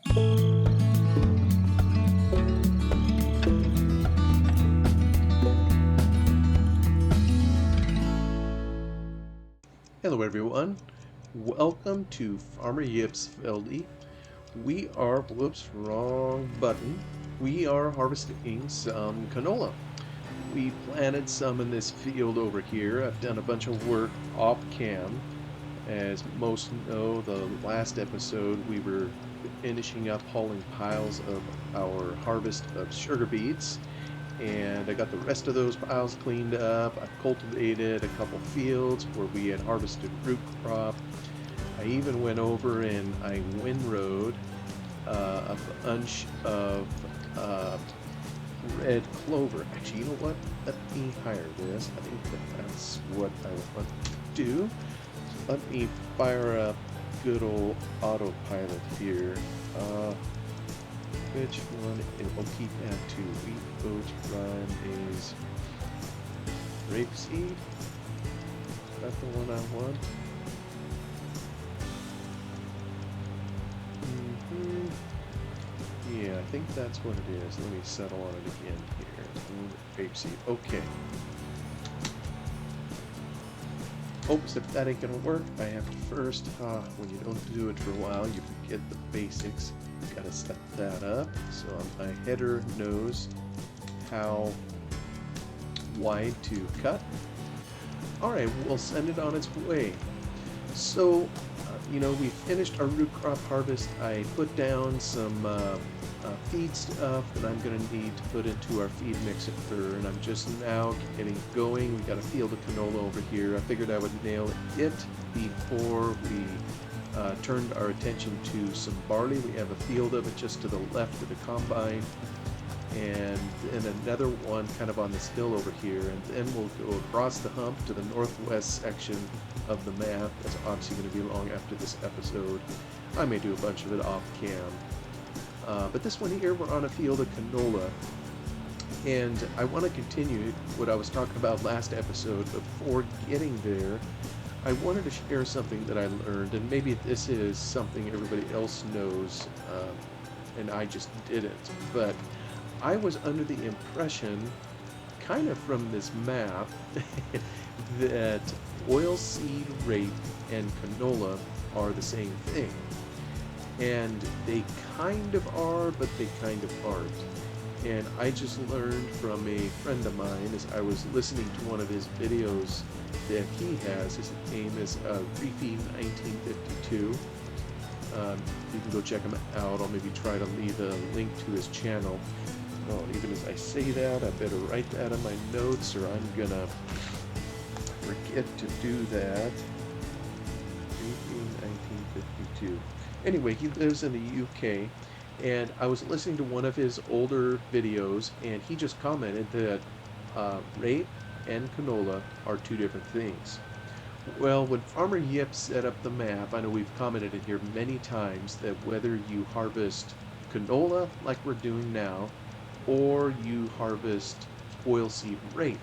Hello everyone, welcome to Farmer Yip's Feldy. We are, whoops, wrong button. We are harvesting some canola. We planted some in this field over here. I've done a bunch of work off cam. As most know, the last episode we were finishing up hauling piles of our harvest of sugar beets, and I got the rest of those piles cleaned up. I cultivated a couple fields where we had harvested root crop. I even went over and I windrowed a bunch of red clover. Actually, you know what? Let me hire this. I think that's what I want to do. So let me fire up good old autopilot here. Which one? We'll keep that too. Wheat, oats, rye, maize, rapeseed. Is that the one I want? Yeah, I think that's what it is. Let me settle on it again here. Rapeseed. Okay. Oops, if that ain't gonna work, I have to first, when you don't do it for a while, you forget the basics. You gotta set that up. So my header knows how wide to cut. Alright, we'll send it on its way. So, we finished our root crop harvest. I put down some feed stuff that I'm going to need to put into our feed mixer, and I'm just now getting going. We got a field of canola over here. I figured I would nail it before we turned our attention to some barley. We have a field of it just to the left of the combine, and another one kind of on this hill over here, and then we'll go across the hump to the northwest section of the map. That's obviously going to be long after this episode. I may do a bunch of it off cam. But this one here, we're on a field of canola, and I want to continue what I was talking about last episode. Before getting there, I wanted to share something that I learned, and maybe this is something everybody else knows, and I just didn't, but I was under the impression, kind of from this map, that oilseed rape and canola are the same thing. And they kind of are, but they kind of aren't. And I just learned from a friend of mine as I was listening to one of his videos that he has. His name is Reefy1952. You can go check him out. I'll maybe try to leave a link to his channel. Oh, even as I say that, I better write that in my notes or I'm gonna forget to do that. 1952. Anyway, he lives in the UK, and I was listening to one of his older videos, and he just commented that rape and canola are two different things. Well, when Farmer Yip set up the map, I know we've commented in here many times that whether you harvest canola like we're doing now, or you harvest oilseed rape,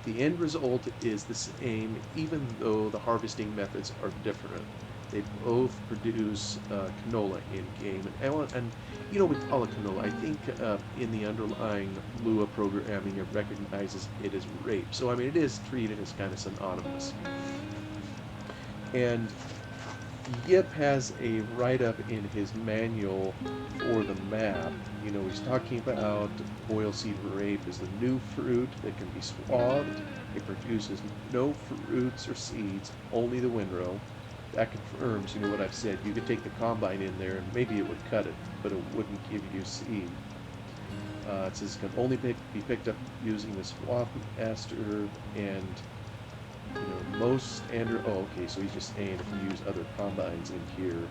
the end result is the same, even though the harvesting methods are different. They both produce canola in game, and we call it canola. I think in the underlying Lua programming, it recognizes it as rape. So I mean, it is treated as kind of synonymous. And Yip has a write-up in his manual for the map. He's talking about oilseed rape as the new fruit that can be swathed. It produces no fruits or seeds, only the windrow. That confirms, what I've said. You could take the combine in there and maybe it would cut it, but it wouldn't give you seed. It says it can only be picked up using the swath ester and most standard. Oh, okay, so he's just saying if you use other combines in here.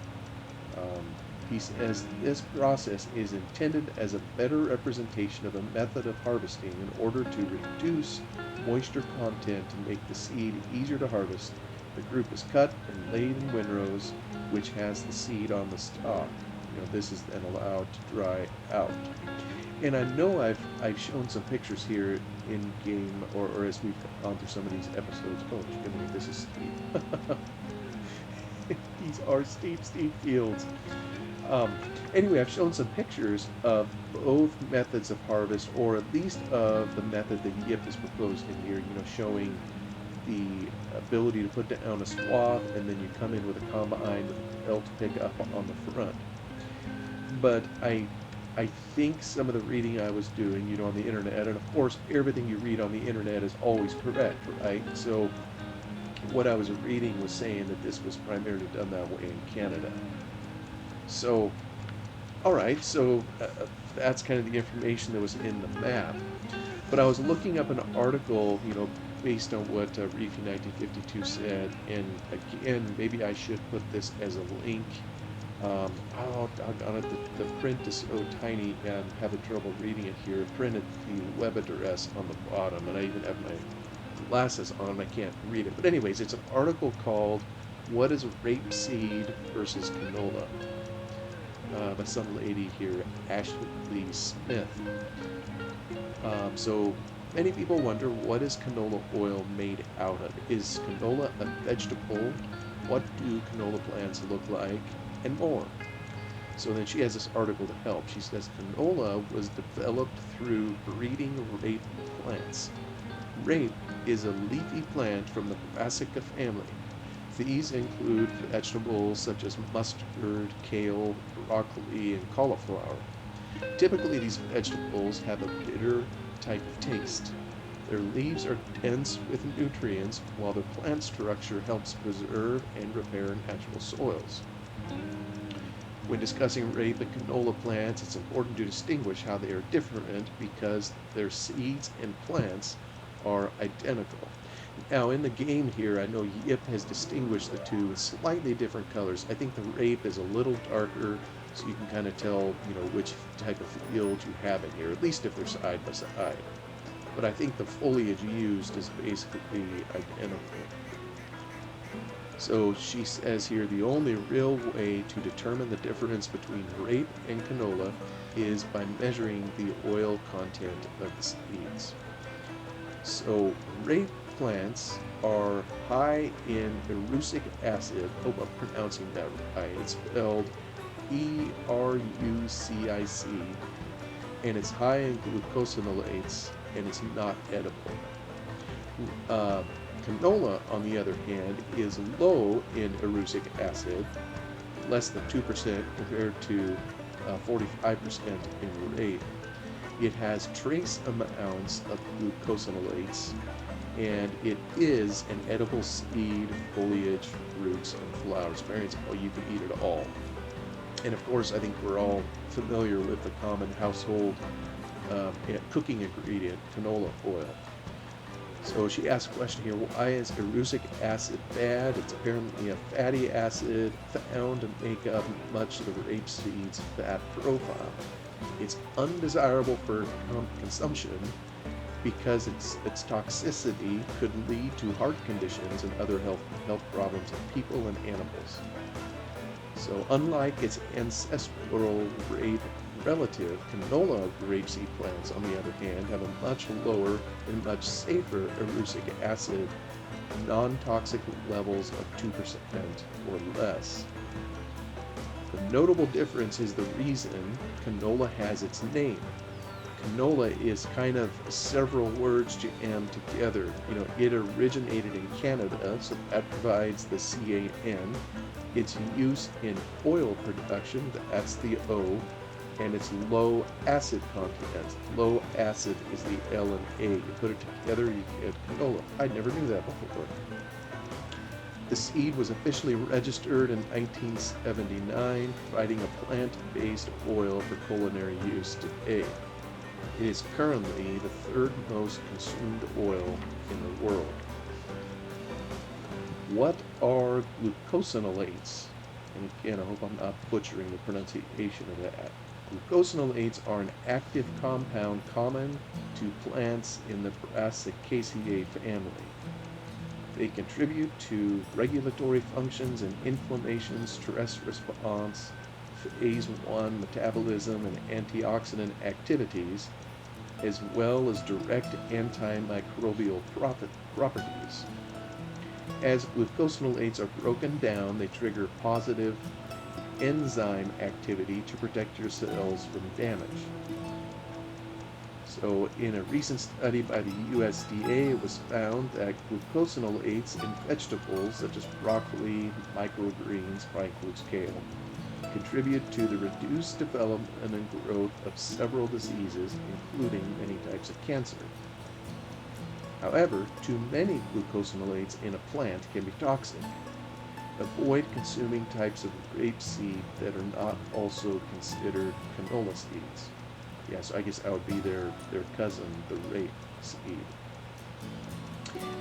He says this process is intended as a better representation of a method of harvesting in order to reduce moisture content and make the seed easier to harvest. The group is cut and laid in windrows, which has the seed on the stalk. This is then allowed to dry out. And I know I've shown some pictures here in game, or as we've gone through some of these episodes. Oh, goodness, this is steep. These are steep fields. Um, anyway, I've shown some pictures of both methods of harvest, or at least of the method that Yip is proposing here, showing the ability to put down a swath and then you come in with a combine with a belt pickup on the front. But I think some of the reading I was doing, on the internet, and of course everything you read on the internet is always correct, right? So what I was reading was saying that this was primarily done that way in Canada. So, all right, so that's kind of the information that was in the map. But I was looking up an article, based on what Reefy 1952 said, and again, maybe I should put this as a link. Oh, doggone it, the print is so tiny, I'm having trouble reading it here. It printed the web address on the bottom, and I even have my glasses on, I can't read it. But anyways, it's an article called "What is Rapeseed versus Canola?" By some lady here, Ashley Smith. So many people wonder, what is canola oil made out of? Is canola a vegetable? What do canola plants look like? And more. So then she has this article to help. She says canola was developed through breeding rape plants. Rape is a leafy plant from the Brassica family. These include vegetables such as mustard, kale, broccoli, and cauliflower. Typically, these vegetables have a bitter type of taste. Their leaves are dense with nutrients, while their plant structure helps preserve and repair natural soils. When discussing rape and canola plants, it's important to distinguish how they are different because their seeds and plants are identical. Now, in the game here, I know Yip has distinguished the two with slightly different colors. I think the rape is a little darker, so you can kind of tell, which type of field you have in here, at least if they're side by side. But I think the foliage used is basically identical. So she says here, the only real way to determine the difference between rape and canola is by measuring the oil content of the seeds. So rape plants are high in erucic acid. Hope I'm pronouncing that right. It's spelled ERUCIC, and it's high in glucosinolates, and it's not edible. Canola, on the other hand, is low in erucic acid, less than 2% compared to 45% in rape. It has trace amounts of glucosinolates, and it is an edible seed, foliage, roots, and flowers. Very well, you can eat it all. And of course, I think we're all familiar with the common household cooking ingredient, canola oil. So she asks a question here, why is erucic acid bad? It's apparently a fatty acid found to make up much of the rapeseed's fat profile. It's undesirable for consumption because its toxicity could lead to heart conditions and other health problems in people and animals. So unlike its ancestral rape relative, canola rapeseed plants, on the other hand, have a much lower and much safer erucic acid, non-toxic levels of 2% or less. The notable difference is the reason canola has its name. Canola is kind of several words jammed together. It originated in Canada, so that provides the CAN. Its use in oil production, that's the O, and its low acid content. Low acid is the L and A. You put it together, you get canola. I never knew that before. The seed was officially registered in 1979, providing a plant-based oil for culinary use today. It is currently the third most consumed oil in the world. What are glucosinolates? And again, I hope I'm not butchering the pronunciation of that. Glucosinolates are an active compound common to plants in the Brassicaceae family. They contribute to regulatory functions and inflammation, stress response, phase 1 metabolism, and antioxidant activities, as well as direct antimicrobial properties. As glucosinolates are broken down, they trigger positive enzyme activity to protect your cells from damage. So in a recent study by the USDA, it was found that glucosinolates in vegetables such as broccoli, microgreens, probably includes kale, contribute to the reduced development and growth of several diseases, including many types of cancer. However, too many glucosinolates in a plant can be toxic. Avoid consuming types of rapeseed that are not also considered canola seeds. Yeah, so I guess that would be their cousin, the rape seed.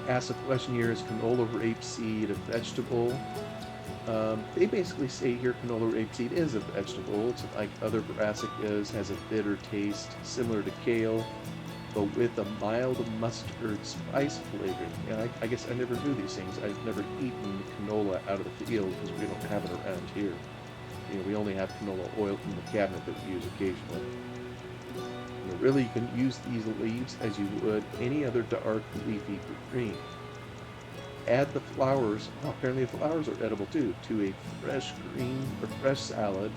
Ask the question here, is canola rapeseed a vegetable? They basically say here canola rapeseed is a vegetable. It's like other brassicas, has a bitter taste similar to kale, but with a mild mustard spice flavoring. And I guess I never knew these things. I've never eaten canola out of the field because we don't have it around here. You know, we only have canola oil in the cabinet that we use occasionally. Really, you can use these leaves as you would any other dark leafy green. Add the flowers, apparently the flowers are edible too, to a fresh green or fresh salad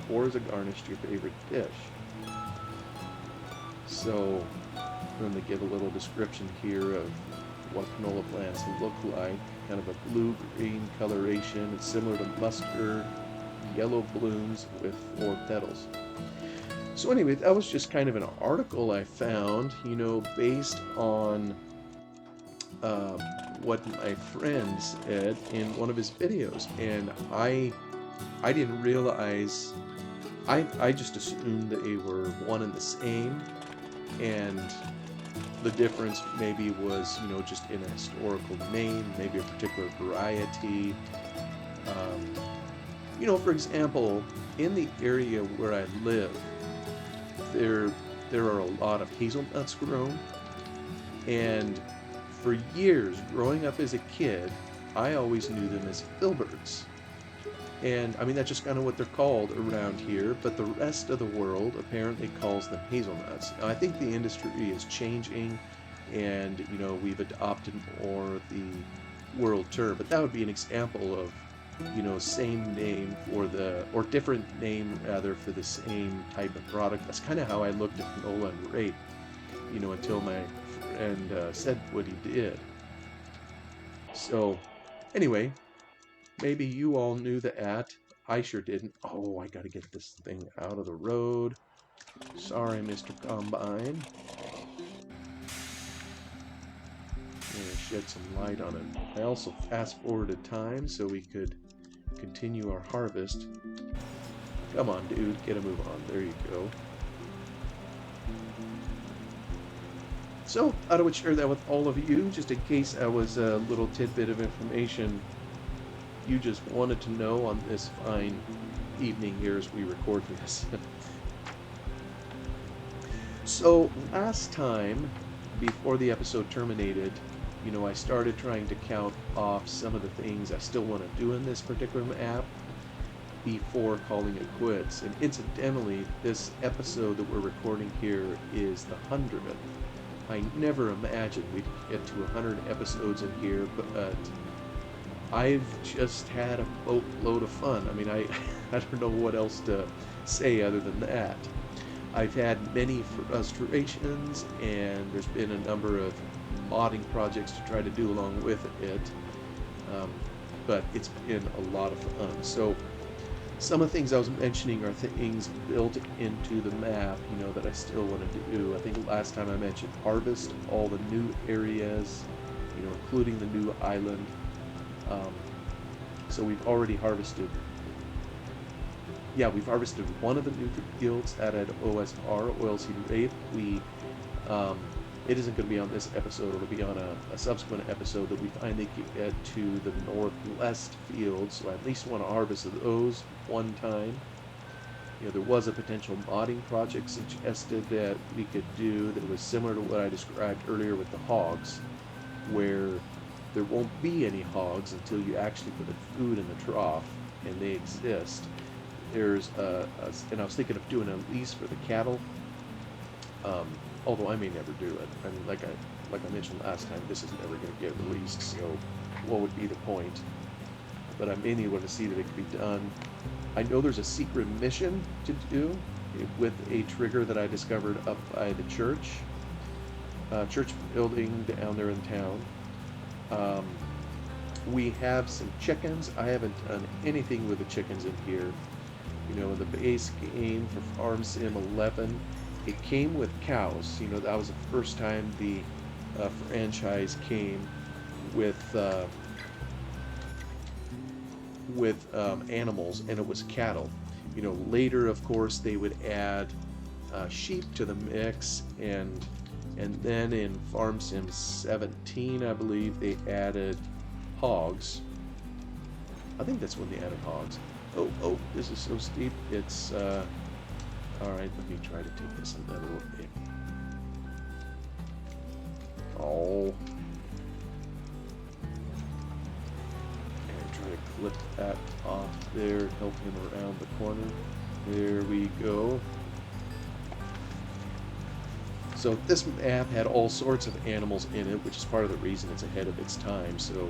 or as a garnish to your favorite dish. So, I'm going to give a little description here of what canola plants look like. Kind of a blue-green coloration. It's similar to mustard, yellow blooms with 4 petals. So anyway, that was just kind of an article I found, you know, based on what my friend said in one of his videos. And I didn't realize, I just assumed that they were one and the same. And the difference maybe was, you know, just in a historical name, maybe a particular variety. You know, for example, in the area where I live, there are a lot of hazelnuts grown, and for years growing up as a kid, I always knew them as filberts. And I mean, that's just kind of what they're called around here, but the rest of the world apparently calls them hazelnuts. Now, I think the industry is changing, and you know, we've adopted more the world term, but that would be an example of, you know, same name or different name rather for the same type of product. That's kind of how I looked at canola and rape, you know, until my friend said what he did. So anyway, maybe you all knew that. I sure didn't. Oh, I gotta get this thing out of the road. Sorry, Mr. Combine. I'm gonna shed some light on it. I also fast forwarded time so we could continue our harvest. Come on, dude, get a move on. There you go. So, thought I would share that with all of you, just in case that was a little tidbit of information you just wanted to know on this fine evening here as we record this. So, last time, before the episode terminated, you know, I started trying to count off some of the things I still want to do in this particular map before calling it quits. And incidentally, this episode that we're recording here is the 100th. I never imagined we'd get to 100 episodes in here, but I've just had a boatload of fun. I mean, I don't know what else to say other than that. I've had many frustrations, and there's been a number of modding projects to try to do along with it, but it's been a lot of fun. So some of the things I was mentioning are things built into the map, you know, that I still want to do. I think last time I mentioned harvest all the new areas, you know, including the new island. So we've already harvested. Yeah, we've harvested one of the new fields that had OSR, oilseed rape. It isn't going to be on this episode. It'll be on a subsequent episode that we finally get to the northwest field. So I at least want to harvest those one time. You know, there was a potential modding project suggested that we could do that was similar to what I described earlier with the hogs, where there won't be any hogs until you actually put the food in the trough, and they exist. There's and I was thinking of doing a lease for the cattle. Although I may never do it. I mean, like I mentioned last time, this is never going to get released, so what would be the point? But I mainly want to see that it could be done. I know there's a secret mission to do with a trigger that I discovered up by the church building down there in town. Um, we have some chickens. I haven't done anything with the chickens in here. You know, the base game for Farm Sim 11, it came with cows. You know, that was the first time the franchise came with animals, and it was cattle. You know, later, of course, they would add sheep to the mix, and then in Farm Sim 17, I believe, they added hogs. I think that's when they added hogs. Oh, this is so steep. It's, alright, let me try to take this a little bit. Oh. And try to clip that off there, help him around the corner. There we go. So this map had all sorts of animals in it, which is part of the reason it's ahead of its time. So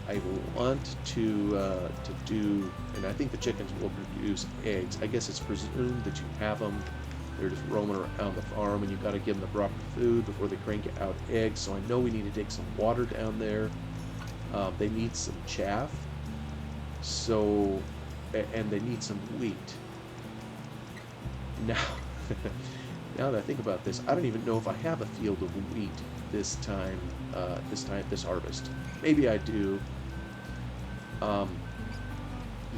I want to do, and I think the chickens will produce eggs. I guess it's presumed that you have them. They're just roaming around the farm, and you've got to give them the proper food before they crank out eggs. So I know we need to take some water down there. They need some chaff. So, and they need some wheat. Now, now that I think about this, I don't even know if I have a field of wheat this harvest. Maybe I do.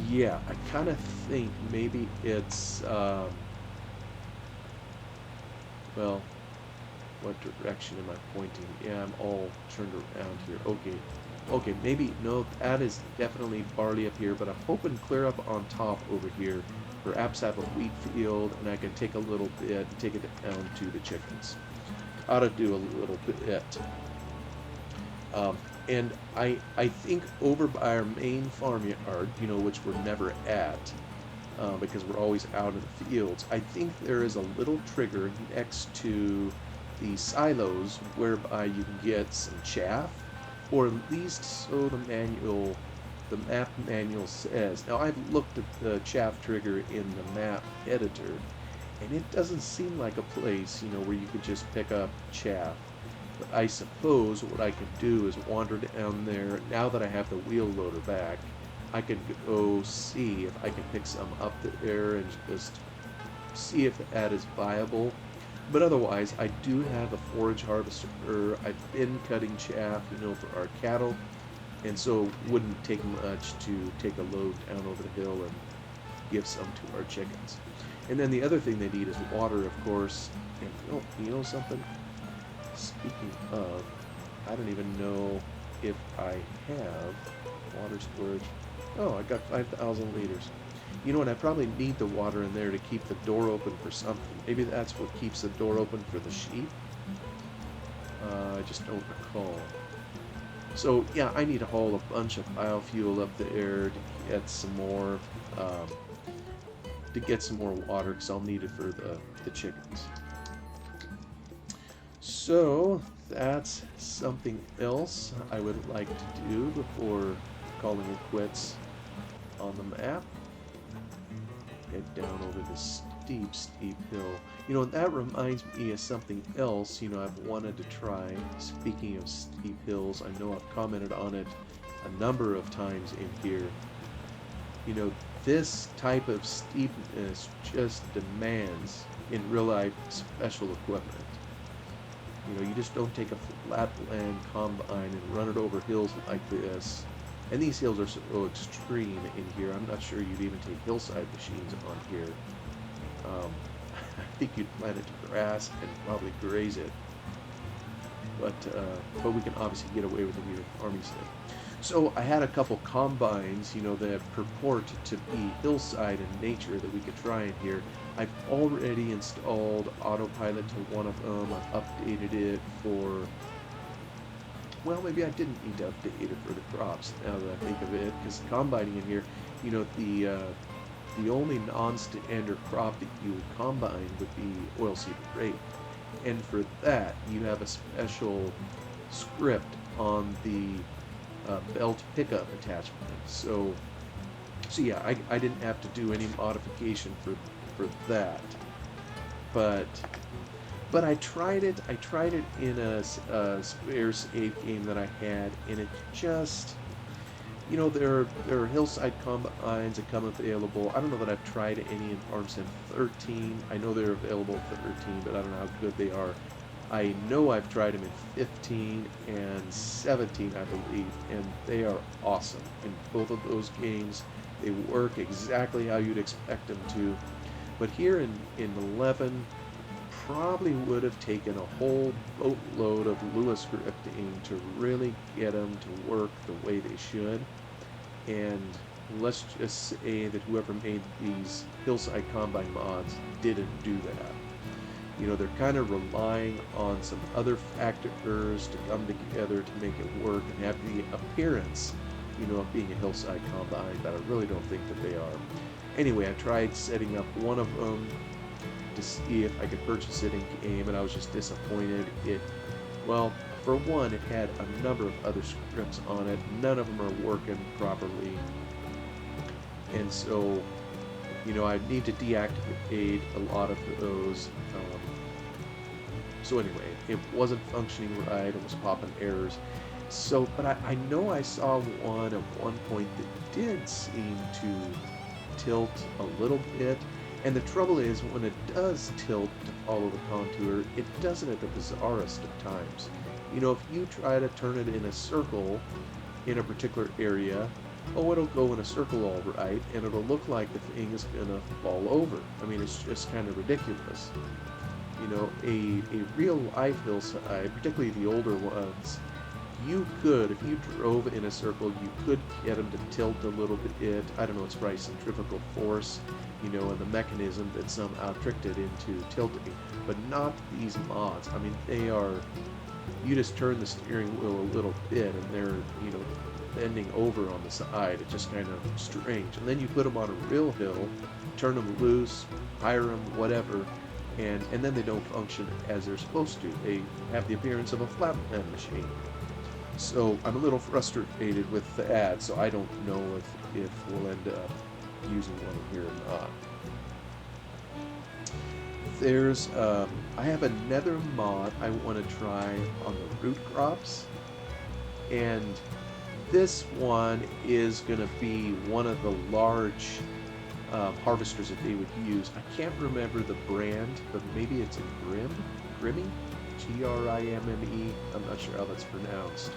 Yeah, I kind of think maybe it's, well, what direction am I pointing? Yeah, I'm all turned around here. Okay, maybe, no, that is definitely barley up here, but I'm hoping clear up on top over here. Perhaps have a wheat field, and I can take a little bit, take it down to the chickens. Ought to do a little bit. And I think over by our main farmyard, you know, which we're never at, because we're always out in the fields, I think there is a little trigger next to the silos whereby you can get some chaff, or at least so the map manual says. Now, I've looked at the chaff trigger in the map editor, and it doesn't seem like a place, you know, where you could just pick up chaff. But I suppose what I can do is wander down there. Now that I have the wheel loader back, I can go see if I can pick some up there and just see if that is viable. But otherwise, I do have a forage harvester. I've been cutting chaff, you know, for our cattle, and so it wouldn't take much to take a load down over the hill and give some to our chickens. And then the other thing they need is water, of course. And oh, you know something? Speaking of, I don't even know if I have water storage. Oh, I got 5,000 liters. You know what, I probably need the water in there to keep the door open for something. Maybe that's what keeps the door open for the sheep? I just don't recall. So, yeah, I need to haul a bunch of biofuel up there to get some more, water, because I'll need it for the chickens. So, that's something else I would like to do before calling it quits on the map. Get down over this steep hill. You know, that reminds me of something else, you know, I've wanted to try. Speaking of steep hills, I know I've commented on it a number of times in here. You know, this type of steepness just demands, in real life, special equipment. You know, you just don't take a flatland combine and run it over hills like this. And these hills are so extreme in here, I'm not sure you'd even take hillside machines on here. I think you'd plant it to grass and probably graze it. But we can obviously get away with it here in farming sim. So I had a couple combines, you know, that purport to be hillside in nature that we could try in here. I've already installed autopilot to one of them. I've updated it for, well, maybe I didn't need to update it for the crops now that I think of it, because combining in here, you know, the only non-standard crop that you would combine would be oilseed rape. And for that, you have a special script on the belt pickup attachment. So So yeah, I didn't have to do any modification for that, but I tried it. I tried it in a spare save game that I had, and it just, there are hillside combines that come available. I don't know that I've tried any in Farm Sim 13. I know they're available in 13, but I don't know how good they are. I know I've tried them in 15 and 17, I believe, and they are awesome. In both of those games, they work exactly how you'd expect them to. But here in 11, probably would have taken a whole boatload of Lua scripting to really get them to work the way they should. And let's just say that whoever made these Hillside Combine mods didn't do that. They're kind of relying on some other factors to come together to make it work and have the appearance, of being a Hillside Combine, but I really don't think that they are. Anyway, I tried setting up one of them to see if I could purchase it in game, and I was just disappointed. Well, for one, it had a number of other scripts on it. None of them are working properly, and so I need to deactivate a lot of those. So anyway, it wasn't functioning right. It was popping errors. So, but I know I saw one at one point that did seem to tilt a little bit. And the trouble is, when it does tilt to follow the contour, it does it at the bizarrest of times. If you try to turn it in a circle in a particular area, it'll go in a circle all right, and it'll look like the thing is gonna fall over. I mean, it's just kind of ridiculous. A real life hillside, particularly the older ones, you could, if you drove in a circle, you could get them to tilt a little bit. I don't know, it's probably centrifugal force, and the mechanism that somehow tricked it into tilting, but not these mods. I mean, you just turn the steering wheel a little bit and they're, bending over on the side. It's just kind of strange. And then you put them on a real hill, turn them loose, hire them, whatever, and then they don't function as they're supposed to. They have the appearance of a flatland machine. So I'm a little frustrated with the ad, so I don't know if we'll end up using one here or not. There's, I have another mod I want to try on the root crops, and this one is going to be one of the large harvesters that they would use. I can't remember the brand, but maybe it's a Grimme? Grimme? I'm not sure how that's pronounced.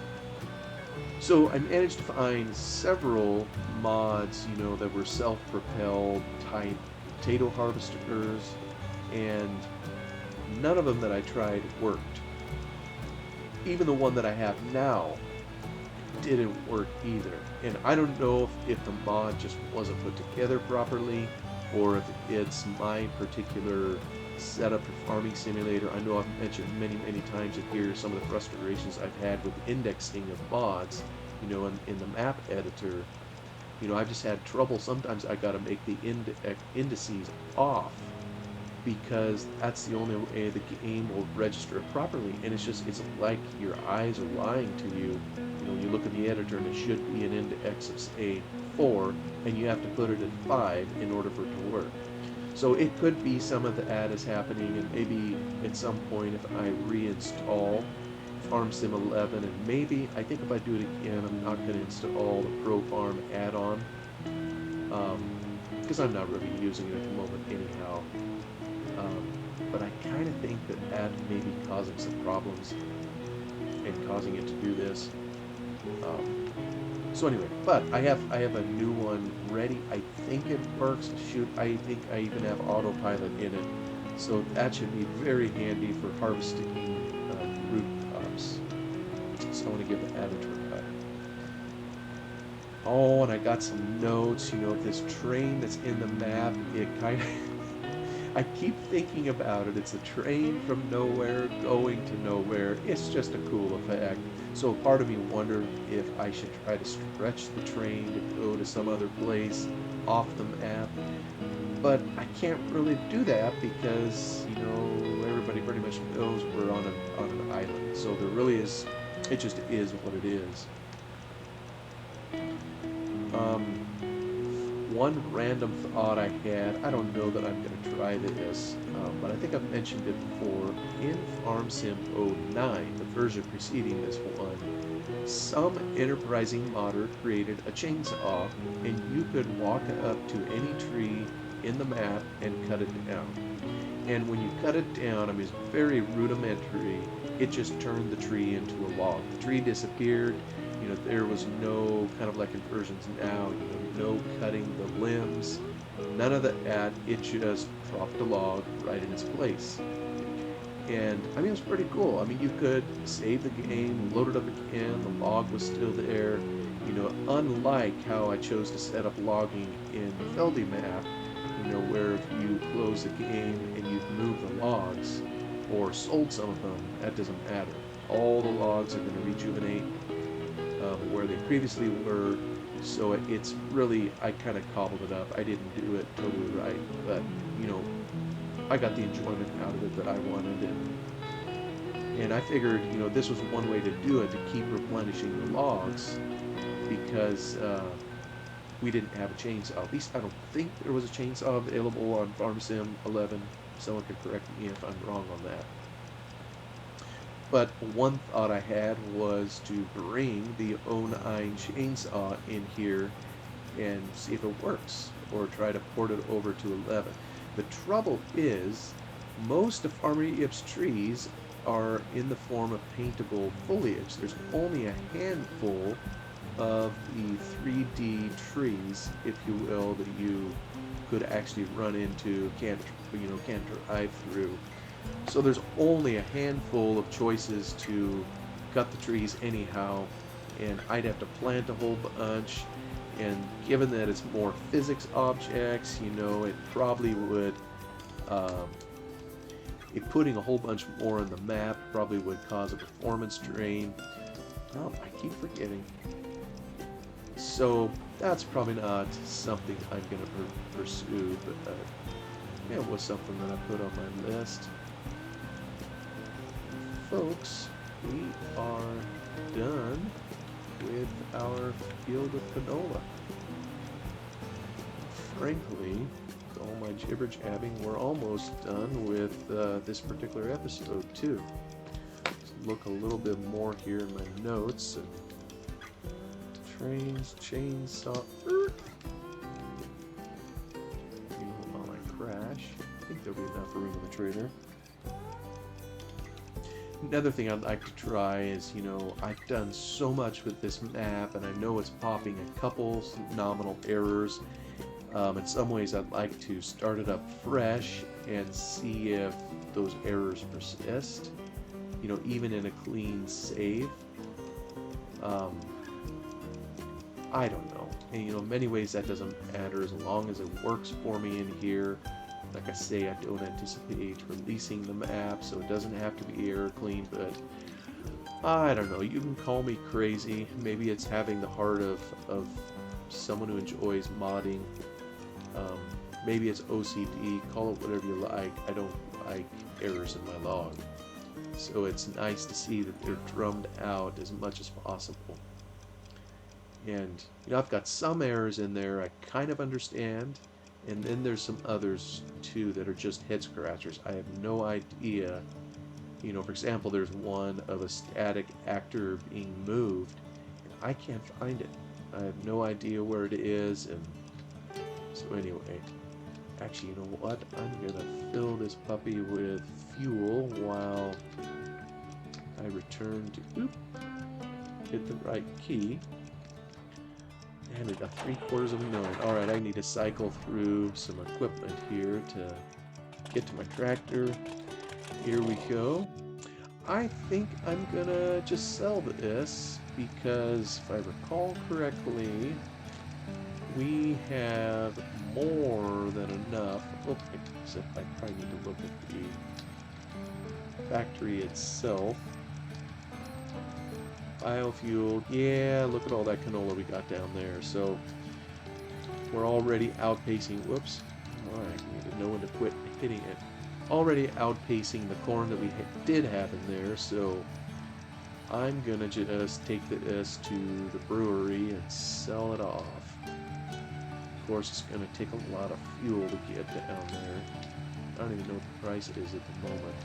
So I managed to find several mods, that were self-propelled type potato harvesters, and none of them that I tried worked. Even the one that I have now didn't work either. And I don't know if the mod just wasn't put together properly, or if it's my particular setup for Farming Simulator. I know I've mentioned many times in here some of the frustrations I've had with indexing of mods, in the map editor. I've just had trouble. Sometimes I gotta make the indices off, because that's the only way the game will register it properly. And it's like your eyes are lying to you. You look at the editor and it should be an index of, say, 4, and you have to put it at 5 in order for it to work. So it could be some of the ad is happening, and maybe at some point if I reinstall Farm Sim 11, and maybe, I think if I do it again, I'm not going to install the Pro Farm add-on, because I'm not really using it at the moment anyhow. But I kind of think that may be causing some problems and causing it to do this. So anyway, but I have a new one ready. I think it works. Shoot, I think I even have autopilot in it, so that should be very handy for harvesting root crops. So I want to give the ad a try. Oh, and I got some notes. This train that's in the map. It kind of I keep thinking about it. It's a train from nowhere going to nowhere. It's just a cool effect. So part of me wondered if I should try to stretch the train to go to some other place off the map. But I can't really do that because, everybody pretty much knows we're on an island. So there really is, it just is what it is. one random thought I had, I don't know that I'm going to try this, but I think I've mentioned it before. In Farm Sim 09, the version preceding this one, some enterprising modder created a chainsaw, and you could walk up to any tree in the map and cut it down. And when you cut it down, I mean, it's very rudimentary, it just turned the tree into a log. The tree disappeared. You know, there was no, kind of like in versions now, you know, no cutting the limbs, none of that. It just dropped the log right in its place. And I mean, it was pretty cool. I mean, you could save the game, load it up again, the log was still there. You know, unlike how I chose to set up logging in the Feldy map, you know, where if you close the game and you've moved the logs or sold some of them, that doesn't matter. All the logs are going to rejuvenate where they previously were. So it's really, I kind of cobbled it up. I didn't do it totally right, but you know, I got the enjoyment out of it that I wanted, and I figured, you know, this was one way to do it, to keep replenishing the logs, because we didn't have a chainsaw. At least I don't think there was a chainsaw available on Farm Sim 11. Someone can correct me if I'm wrong on that. But one thought I had was to bring the 09 chainsaw in here and see if it works, or try to port it over to 11. The trouble is, most of Farmer Yip's trees are in the form of paintable foliage. There's only a handful of the 3D trees, if you will, that you could actually run into, can't drive through. So there's only a handful of choices to cut the trees anyhow, and I'd have to plant a whole bunch, and given that it's more physics objects, you know, it probably would, putting a whole bunch more on the map probably would cause a performance drain. Oh, I keep forgetting. So that's probably not something I'm going to pursue, but it was something that I put on my list. Folks, we are done with our field of canola. Frankly, with all my jibber-jabbing, we're almost done with this particular episode too. Let's look a little bit more here in my notes. Trains, chainsaw. While I crash, I think there'll be enough room in the trailer. Another thing I'd like to try is, you know, I've done so much with this map, and I know it's popping a couple nominal errors. In some ways, I'd like to start it up fresh and see if those errors persist, you know, even in a clean save. I don't know. And, you know, in many ways that doesn't matter as long as it works for me in here. Like I say, I don't anticipate releasing the map, so it doesn't have to be error clean, but I don't know. You can call me crazy. Maybe it's having the heart of someone who enjoys modding. Maybe it's OCD. Call it whatever you like. I don't like errors in my log. So it's nice to see that they're drummed out as much as possible. And, you know, I've got some errors in there I kind of understand. And then there's some others, too, that are just head-scratchers. I have no idea. You know, for example, there's one of a static actor being moved, and I can't find it. I have no idea where it is, and so anyway. Actually, you know what? I'm going to fill this puppy with fuel while I return to... hit the right key. And we got 750,000. Alright, I need to cycle through some equipment here to get to my tractor. Here we go. I think I'm gonna just sell this because if I recall correctly, we have more than enough. Oh, except I probably need to look at the factory itself. Biofuel, yeah, look at all that canola we got down there. So we're already outpacing, whoops, alright, we need to know when to quit hitting it. Already outpacing the corn that we did have in there, so I'm gonna just take this to the brewery and sell it off. course, it's going to take a lot of fuel to get down there. I don't even know what the price is at the moment.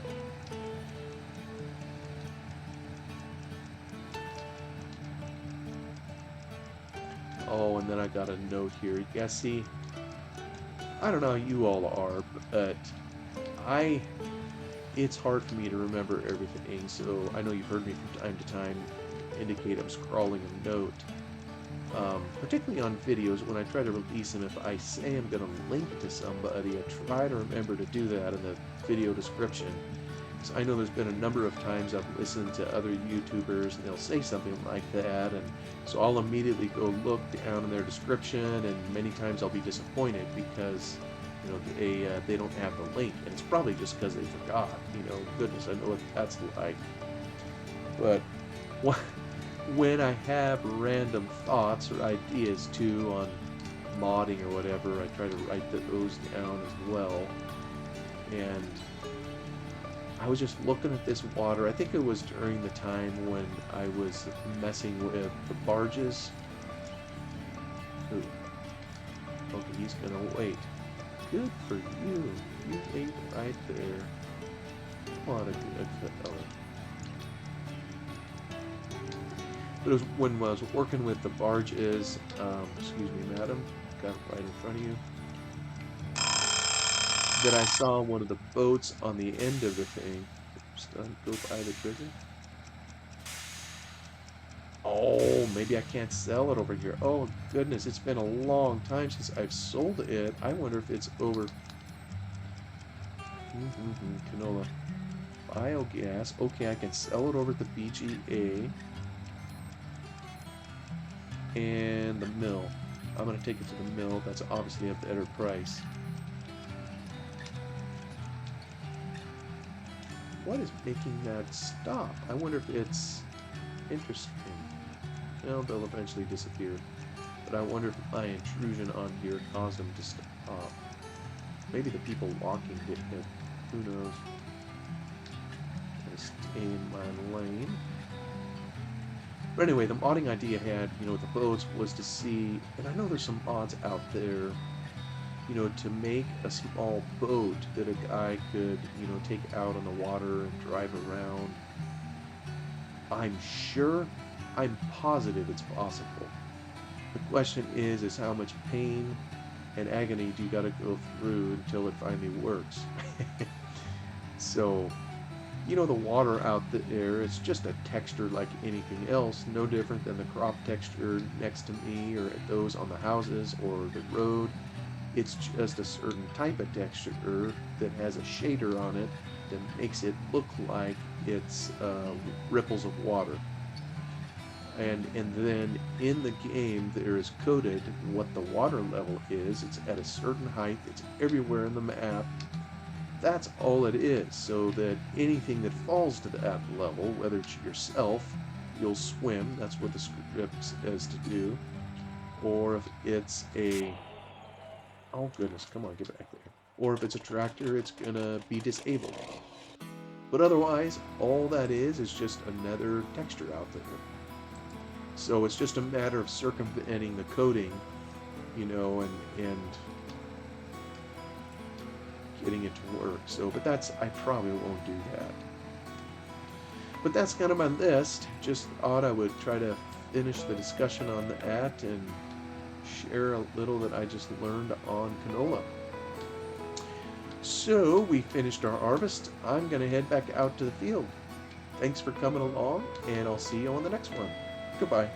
Oh, and then I got a note here. Yeah, see, I don't know how you all are, but it's hard for me to remember everything, so I know you've heard me from time to time indicate I'm scrawling a note. Particularly on videos, when I try to release them, if I say I'm going to link to somebody, I try to remember to do that in the video description. So I know there's been a number of times I've listened to other YouTubers and they'll say something like that, and so I'll immediately go look down in their description, and many times I'll be disappointed because, you know, they don't have the link, and it's probably just because they forgot. You know, goodness, I know what that's like. But when I have random thoughts or ideas too on modding or whatever, I try to write those down as well. And I was just looking at this water. I think it was during the time when I was messing with the barges. Ooh. Okay, he's gonna wait. Good for you. You ate right there. What a good fellow. But it was when I was working with the barges, excuse me, madam, got it right in front of you, that I saw one of the boats on the end of the thing. Just go by the trigger. Oh, maybe I can't sell it over here. Oh, goodness, it's been a long time since I've sold it. I wonder if it's over. Canola. Biogas. Okay, I can sell it over at the BGA. And the mill. I'm going to take it to the mill. That's obviously a better price. What is making that stop? I wonder if it's interesting. Well, they'll eventually disappear. But I wonder if my intrusion on here caused them to stop. Maybe the people walking did it. Who knows? Gonna stay in my lane. But anyway, the modding idea I had, you know, with the boats was to see, and I know there's some mods out there, you know, to make a small boat that a guy could, you know, take out on the water and drive around. I'm positive it's possible. The question is how much pain and agony do you got to go through until it finally works? So, you know, the water out there, it's just a texture like anything else, no different than the crop texture next to me or those on the houses or the road. It's just a certain type of texture that has a shader on it that makes it look like it's ripples of water. And then in the game there is coded what the water level is. It's at a certain height. It's everywhere in the map. That's all it is, so that anything that falls to that level, whether it's yourself, you'll swim. That's what the script says to do. Or if it's a... Oh goodness, come on, get back there. Or if it's a tractor, it's gonna be disabled. But otherwise, all that is just another texture out there. So it's just a matter of circumventing the coding, you know, and getting it to work. So, but I probably won't do that. But that's kind of my list. Just thought I would try to finish the discussion on that and share a little that I just learned on canola. So we finished our harvest. I'm going to head back out to the field. Thanks for coming along, and I'll see you on the next one. Goodbye.